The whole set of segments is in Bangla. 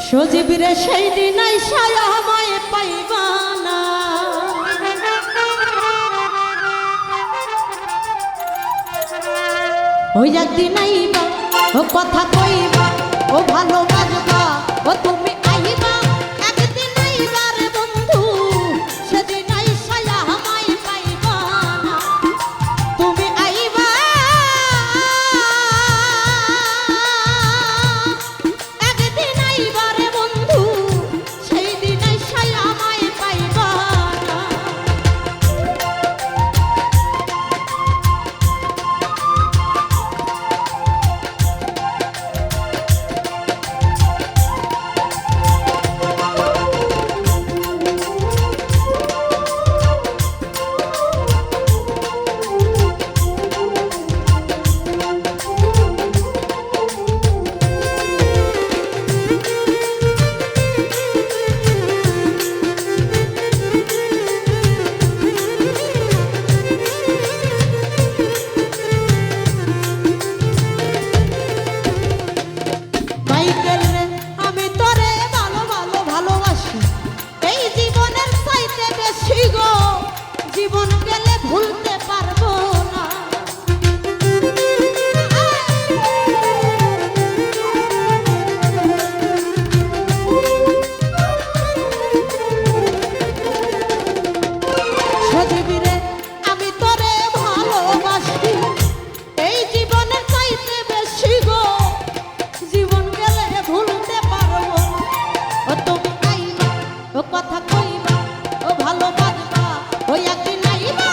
সজীবরে সেই দিন আইসায় আমায় পাইবা না, ওই একদিন আইবা ও কথা কইবা ও ভালোবাসবা ও তুমি আইবা একদিন আইবা রে বন্ধু সেদিন আইসায় আমায় পাইবা না তুমি আইবা একদিন আইবা রে বন্ধু সেই দিন আইসায় আমায় পাইবা না। জীবন গেলে ভুলতে পারবো না, সজীবীরে আমি তোরে ভালোবাসি এই জীবনের চাইতে বেশি গো, জীবন গেলে ভুলতে পারবো না। ও তুমি আইবা ও কথা কইবা ও ভালোবাসবা ওই একদিন আইবা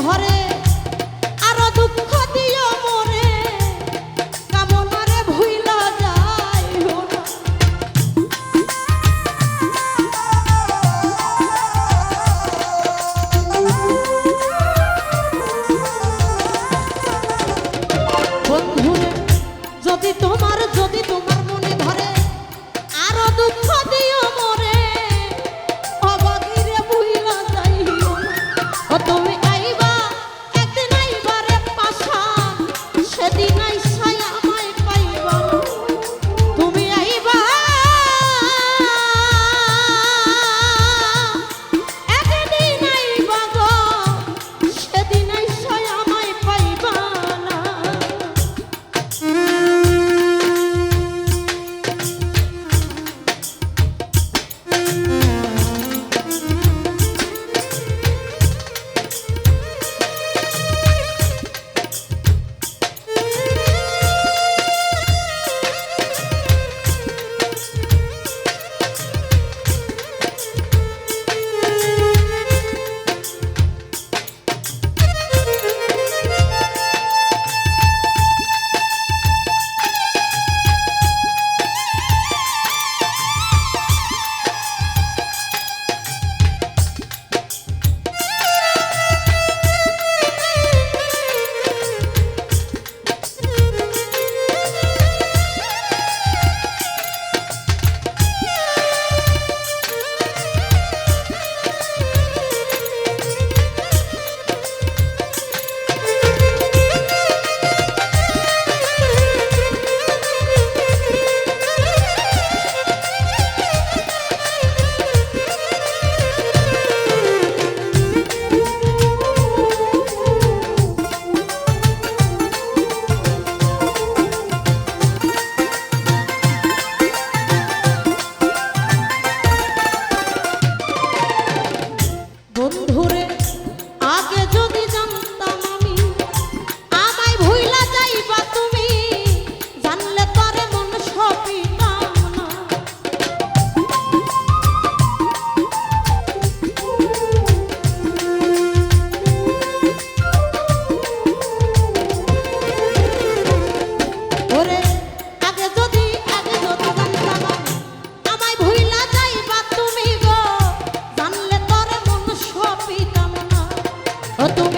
ধরে আরো দুঃখ দিও মোরে কামনারে ভুইলা যাইও না। বন্ধুরে যদি তোমার মনে ধরে আরো দুঃখ দিও মোরে অবাগিরে ভুইলা যাইও না। ও তুমি আইবা একদিন আইবা রে পাশান সেদিন আইসাই আমায় পাইবা না। তুমি আইবা একদিন আইবা গো সেদিন আইসাই আমায় পাইবা না। বন্ধুরে আগে যদি জানতাম আমি আমায় ভুইলা যাইবা তুমি জানলে তোরে মন সপিতাম না। ওরে আগে যদি জানতাম আমি আমায় ভুইলা যাইবা তুমি গো জানলে তোরে মন সপিতাম না। ও তুমি